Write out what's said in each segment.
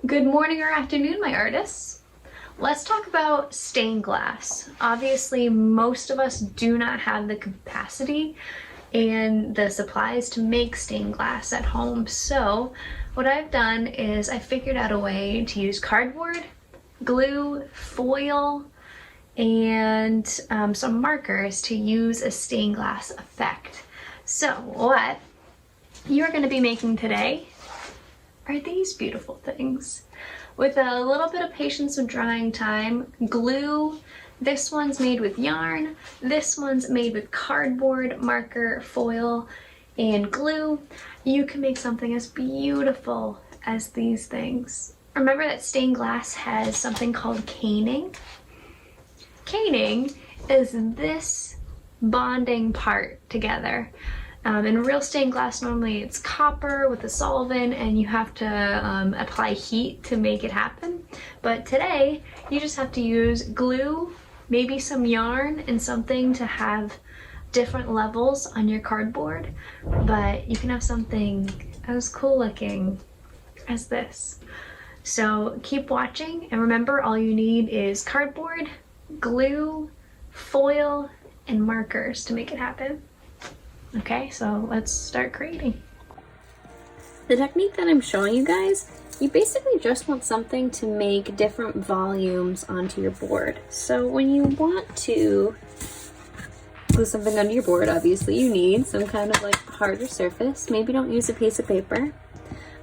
Good morning or afternoon, my artists. Let's talk about stained glass. Obviously, most of us do not have the capacity and the supplies to make stained glass at home. So what I've done is I figured out a way to use cardboard, glue, foil, and some markers to use a stained glass effect. So what you're going to be making today are these beautiful things. With a little bit of patience with drying time, glue. This one's made with yarn. This one's made with cardboard, marker, foil, and glue. You can make something as beautiful as these things. Remember that stained glass has something called caning? Caning is this bonding part together. In real stained glass, normally it's copper with a solvent and you have to apply heat to make it happen. But today, you just have to use glue, maybe some yarn, and something to have different levels on your cardboard. But you can have something as cool looking as this. So keep watching, and remember, all you need is cardboard, glue, foil, and markers to make it happen. Okay, so let's start creating. The technique that I'm showing you guys, you basically just want something to make different volumes onto your board. So when you want to glue something onto your board, obviously you need some kind of like harder surface. Maybe don't use a piece of paper.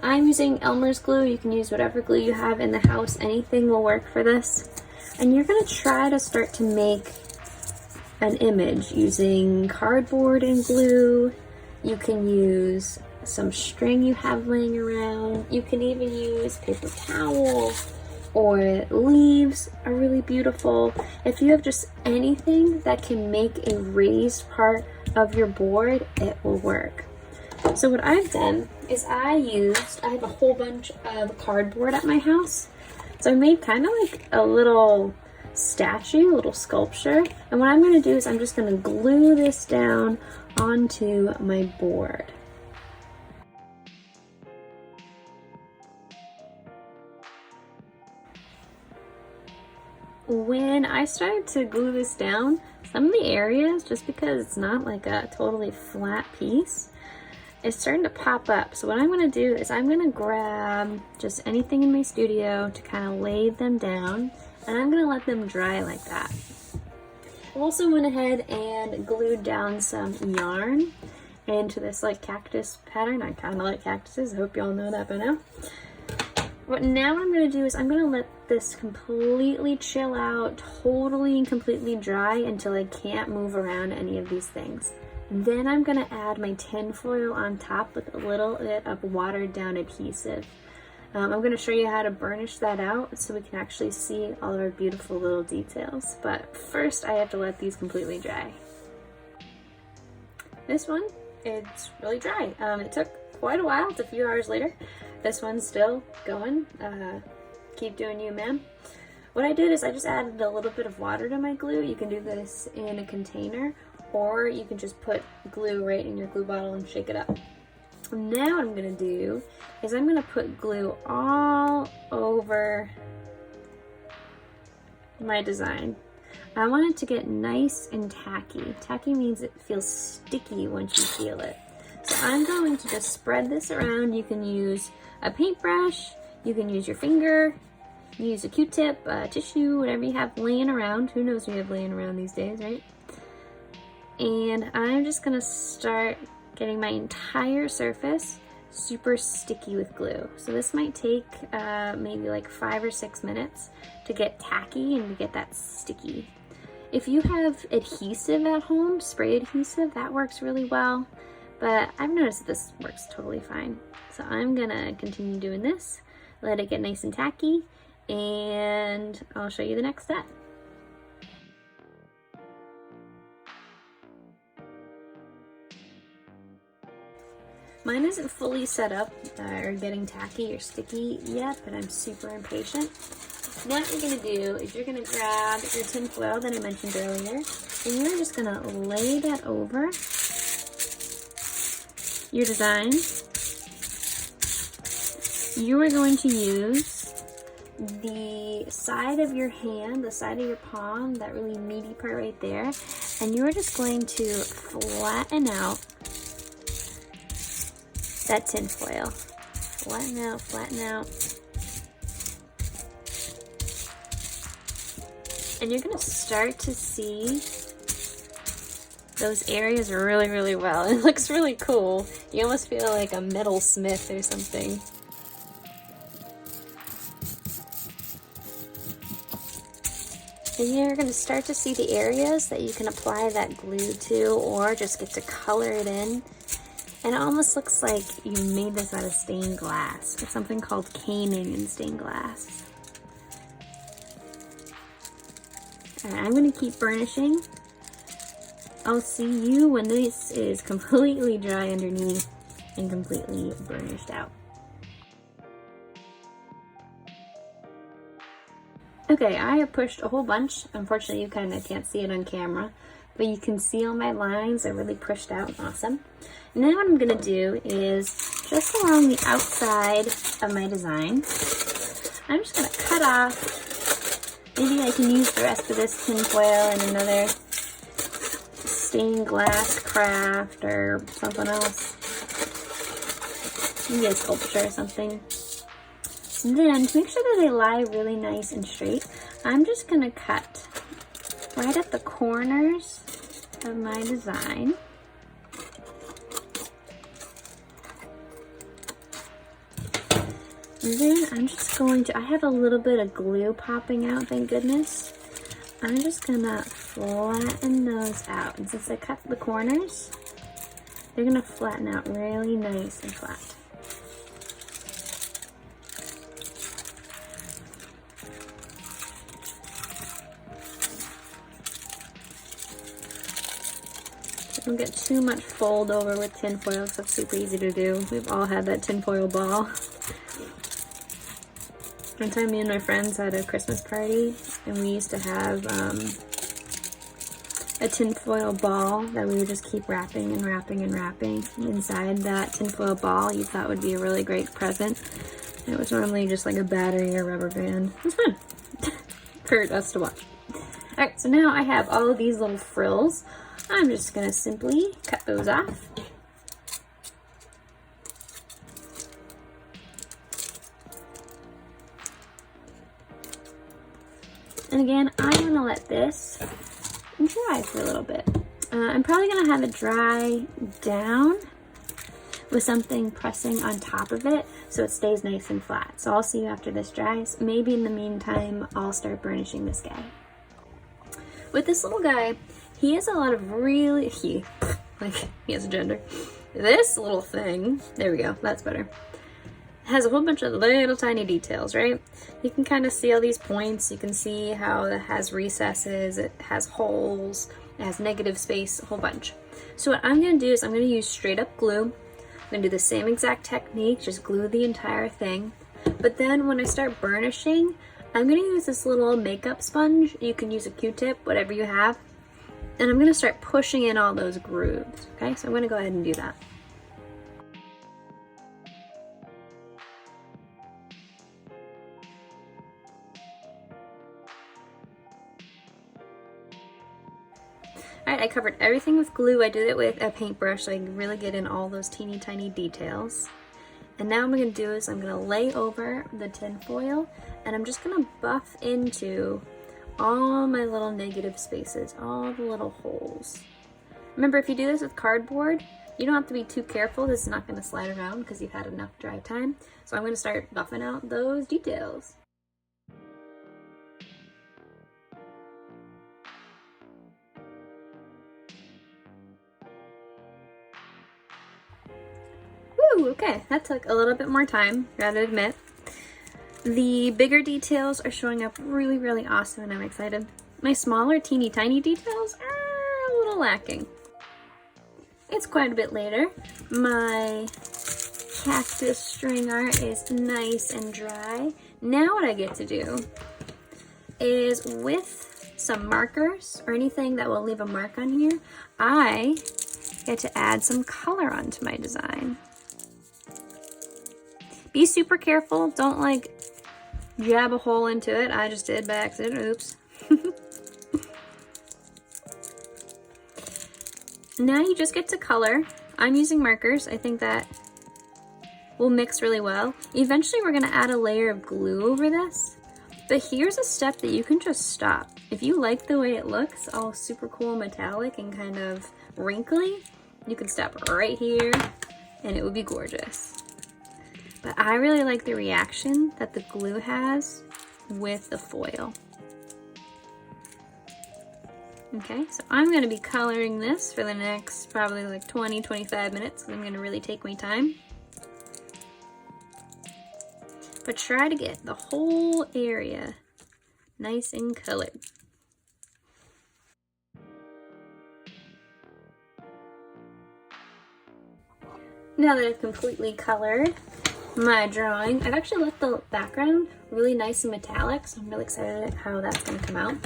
I'm using Elmer's glue. You can use whatever glue you have in the house. Anything will work for this. And you're gonna try to start to make an image using cardboard and glue. You can use some string you have laying around. You can even use paper towels, or leaves are really beautiful. If you have just anything that can make a raised part of your board, it will work. So what I've done is I have a whole bunch of cardboard at my house. So I made kind of like a little statue, a little sculpture, and what I'm going to do is I'm just going to glue this down onto my board. When I started to glue this down, some of the areas, just because it's not like a totally flat piece, it's starting to pop up. So what I'm going to do is I'm going to grab just anything in my studio to kind of lay them down, and I'm going to let them dry like that. I also went ahead and glued down some yarn into this like cactus pattern. I kind of like cactuses. I hope y'all know that by now. What I'm going to do is I'm going to let this completely chill out, totally and completely dry until I can't move around any of these things. Then I'm going to add my tinfoil on top with a little bit of watered down adhesive. I'm going to show you how to burnish that out so we can actually see all of our beautiful little details. But first I have to let these completely dry. This one, it's really dry. It took quite a while. It's a few hours later. This one's still going. Keep doing you, ma'am. What I did is I just added a little bit of water to my glue. You can do this in a container, or you can just put glue right in your glue bottle and shake it up. Now what I'm going to do is I'm going to put glue all over my design. I want it to get nice and tacky. Tacky means it feels sticky once you feel it. So I'm going to just spread this around. You can use a paintbrush, you can use your finger, you can use a Q-tip, tissue, whatever you have laying around. Who knows what you have laying around these days, right? And I'm just going to start getting my entire surface super sticky with glue. So this might take maybe like 5 or 6 minutes to get tacky and to get that sticky. If you have adhesive at home, spray adhesive, that works really well, but I've noticed that this works totally fine. So I'm gonna continue doing this, let it get nice and tacky, and I'll show you the next step. Mine isn't fully set up or getting tacky or sticky yet, but I'm super impatient. What you're going to do is you're going to grab your tin foil that I mentioned earlier, and you're just going to lay that over your design. you are going to use the side of your hand, the side of your palm, that really meaty part right there, and you are just going to flatten out that tin foil. Flatten out, flatten out. And you're gonna start to see those areas really, really well. It looks really cool. You almost feel like a metalsmith or something. And you're going to start to see the areas that you can apply that glue to, or just get to color it in. And it almost looks like you made this out of stained glass. It's something called caning in stained glass. Alright, I'm going to keep burnishing. I'll see you when this is completely dry underneath and completely burnished out. Okay, I have pushed a whole bunch. Unfortunately, you kind of can't see it on camera, but you can see all my lines are really pushed out. Awesome. Now what I'm going to do is just along the outside of my design, I'm just going to cut off. Maybe I can use the rest of this tin foil in another stained glass craft or something else. Maybe a sculpture or something. And then, to make sure that they lie really nice and straight, I'm just going to cut right at the corners of my design. And then I'm just going to, I have a little bit of glue popping out, thank goodness. I'm just going to flatten those out. And since I cut the corners, they're going to flatten out really nice and flat. Don't get too much fold over with tin foil because that's super easy to do. We've all had that tin foil ball. One time me and my friends had a Christmas party and we used to have a tin foil ball that we would just keep wrapping and wrapping and wrapping. Inside that tin foil ball you thought would be a really great present. And it was normally just like a battery or rubber band. It was fun for us to watch. Alright, so now I have all of these little frills. I'm just going to simply cut those off. And again, I'm going to let this dry for a little bit. I'm probably going to have it dry down with something pressing on top of it so it stays nice and flat. So I'll see you after this dries. Maybe in the meantime, I'll start burnishing this guy. With this little guy, he has a lot of really, he has a gender. This little thing, there we go, that's better. Has a whole bunch of little tiny details, right? You can kind of see all these points. You can see how it has recesses, it has holes, it has negative space, a whole bunch. So what I'm gonna do is I'm gonna use straight up glue. I'm gonna do the same exact technique, just glue the entire thing. But then when I start burnishing, I'm gonna use this little makeup sponge. You can use a Q-tip, whatever you have. And I'm gonna start pushing in all those grooves, okay? So I'm gonna go ahead and do that. Alright, I covered everything with glue. I did it with a paintbrush so I can really get in all those teeny tiny details. And now what I'm gonna do is I'm gonna lay over the tin foil and I'm just gonna buff into all my little negative spaces, all the little holes. Remember, if you do this with cardboard, you don't have to be too careful. This is not going to slide around because you've had enough dry time. So I'm going to start buffing out those details. Woo, okay, that took a little bit more time, gotta admit. The bigger details are showing up really, really awesome and I'm excited. My smaller, teeny tiny details are a little lacking. It's quite a bit later. My cactus string art is nice and dry. Now what I get to do is with some markers or anything that will leave a mark on here, I get to add some color onto my design. Be super careful. Don't like jab a hole into it. I just did by accident. Oops. Now you just get to color. I'm using markers. I think that will mix really well. Eventually we're gonna add a layer of glue over this, but here's a step that you can just stop. If you like the way it looks, all super cool metallic and kind of wrinkly, you can stop right here and it would be gorgeous. But I really like the reaction that the glue has with the foil. Okay, so I'm gonna be coloring this for the next probably like 20-25 minutes. I'm gonna really take my time. But try to get the whole area nice and colored. Now that I've completely colored my drawing, I've actually left the background really nice and metallic, so I'm really excited at how that's gonna come out.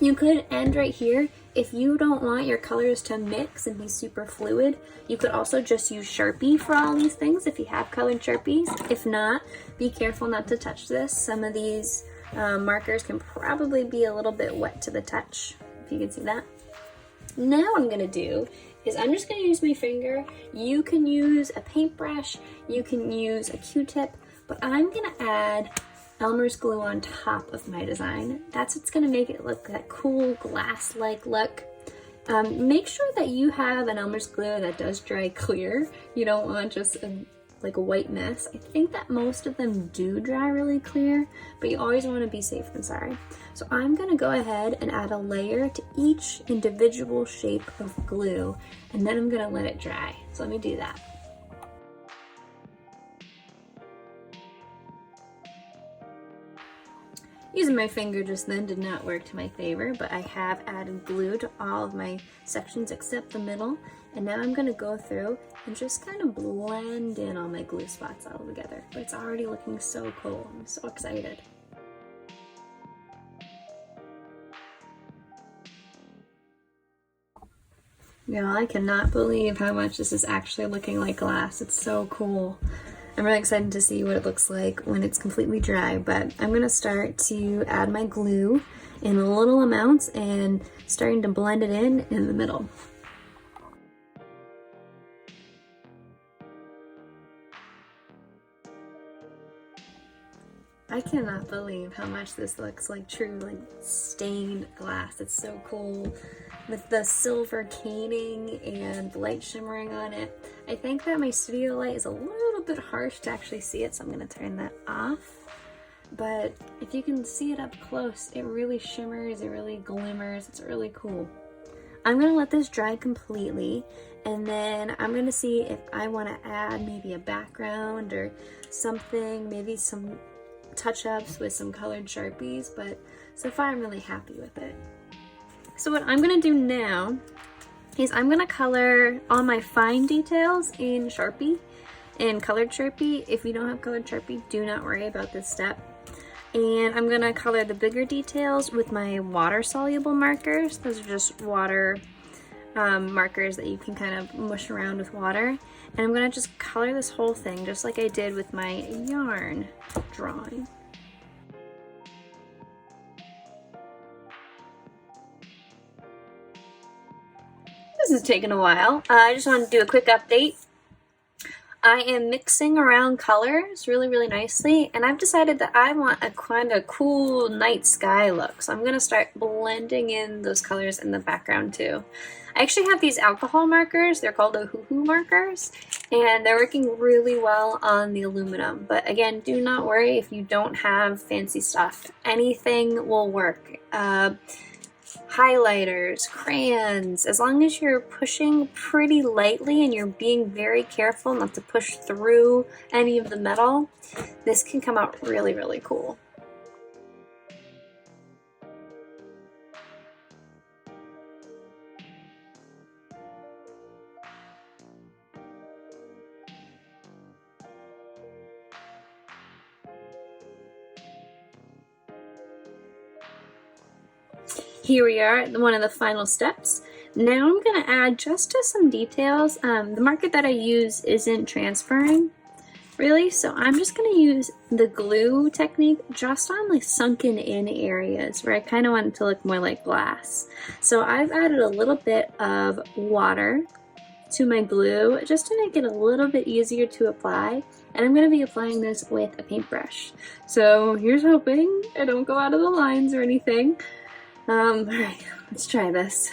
You could end right here. If you don't want your colors to mix and be super fluid, you could also just use Sharpie for all these things if you have colored Sharpies. If not, be careful not to touch this. Some of these markers can probably be a little bit wet to the touch, if you can see that. Now what I'm gonna do is I'm just gonna use my finger. You can use a paintbrush, you can use a Q-tip, but I'm gonna add Elmer's glue on top of my design. That's what's gonna make it look that cool glass-like look. Make sure that you have an Elmer's glue that does dry clear. You don't want just like a white mess. I think that most of them do dry really clear, but you always wanna be safe than sorry. So I'm gonna go ahead and add a layer to each individual shape of glue, and then I'm gonna let it dry. So let me do that. Using my finger just then did not work to my favor, but I have added glue to all of my sections except the middle. And now I'm gonna go through and just kind of blend in all my glue spots all together. But it's already looking so cool. I'm so excited. Y'all, I cannot believe how much this is actually looking like glass. It's so cool. I'm really excited to see what it looks like when it's completely dry, but I'm gonna start to add my glue in little amounts and starting to blend it in the middle. I cannot believe how much this looks like true like stained glass. It's so cool with the silver caning and light shimmering on it. I think that my studio light is a little bit harsh to actually see it, so I'm gonna turn that off. But if you can see it up close, it really shimmers, it really glimmers, it's really cool. I'm gonna let this dry completely, and then I'm gonna see if I wanna add maybe a background or something, maybe some touch-ups with some colored Sharpies, but so far I'm really happy with it. So what I'm gonna do now is I'm gonna color all my fine details in Sharpie, in colored Sharpie. If you don't have colored Sharpie, do not worry about this step. And I'm gonna color the bigger details with my water-soluble markers. Those are just water markers that you can kind of mush around with water. And I'm gonna just color this whole thing just like I did with my yarn drawing. This is taking a while. I just want to do a quick update. I am mixing around colors really nicely, and I've decided that I want a kind of cool night sky look. So I'm going to start blending in those colors in the background too. I actually have these alcohol markers. They're called Ohuhu markers, and they're working really well on the aluminum. But again, do not worry if you don't have fancy stuff. Anything will work. Highlighters, crayons, as long as you're pushing pretty lightly and you're being very careful not to push through any of the metal, this can come out really cool. Here we are at one of the final steps. Now I'm going to add just some details. The marker that I use isn't transferring, really. So I'm just gonna use the glue technique just on like sunken in areas where I kind of want it to look more like glass. So I've added a little bit of water to my glue just to make it a little bit easier to apply, and I'm going to be applying this with a paintbrush. So here's hoping I don't go out of the lines or anything. Alright, let's try this.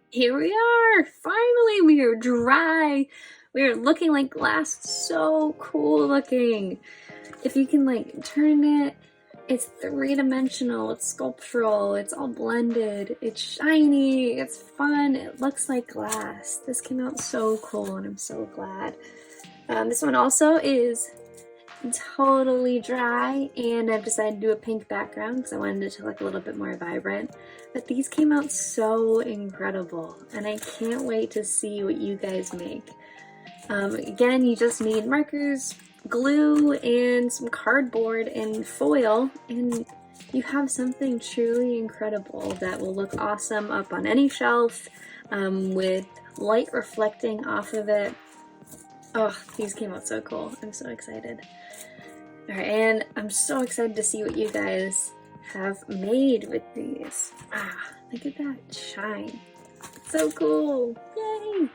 Here we are! Finally, we are dry! We are looking like glass. So cool looking! If you can like turn it, it's three-dimensional, it's sculptural, it's all blended, it's shiny, it's fun, it looks like glass. This came out so cool and I'm so glad. This one also is totally dry, and I've decided to do a pink background because I wanted it to look a little bit more vibrant. But these came out so incredible, and I can't wait to see what you guys make. Again, you just need markers, glue, and some cardboard and foil, and you have something truly incredible that will look awesome up on any shelf, with light reflecting off of it. Oh, these came out so cool. I'm so excited. Alright, and I'm so excited to see what you guys have made with these. Ah, look at that shine. It's so cool. Yay!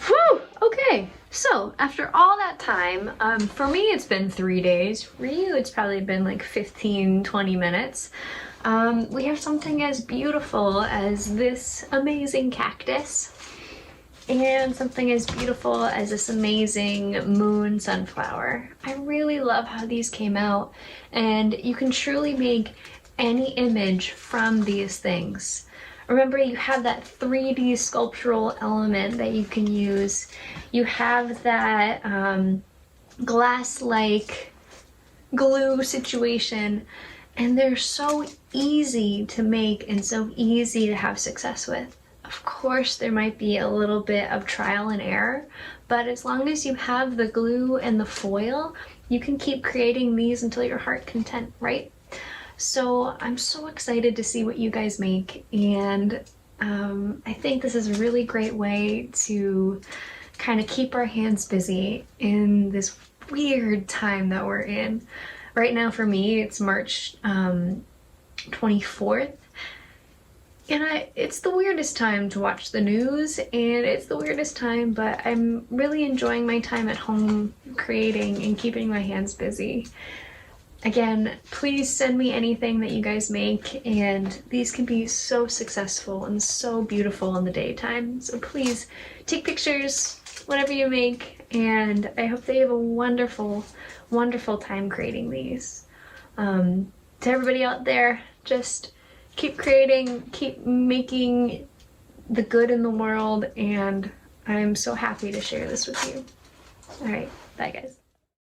Whew! Okay, so after all that time, for me it's been 3 days. For you it's probably been like 15-20 minutes. We have something as beautiful as this amazing cactus, and something as beautiful as this amazing moon sunflower. I really love how these came out, and you can truly make any image from these things. Remember, you have that 3D sculptural element that you can use. You have that glass-like glue situation, and they're so easy to make and so easy to have success with. Of course, there might be a little bit of trial and error, but as long as you have the glue and the foil, you can keep creating these until your heart content, right? So I'm so excited to see what you guys make, and I think this is a really great way to kind of keep our hands busy in this weird time that we're in. Right now for me, it's March 24th. And it's the weirdest time to watch the news, and it's the weirdest time, but I'm really enjoying my time at home creating and keeping my hands busy. Again, please send me anything that you guys make, and these can be so successful and so beautiful in the daytime. So please take pictures, whatever you make, and I hope that you have a wonderful, wonderful time creating these. To everybody out there, just keep creating, keep making the good in the world, and I'm so happy to share this with you. Alright, bye guys.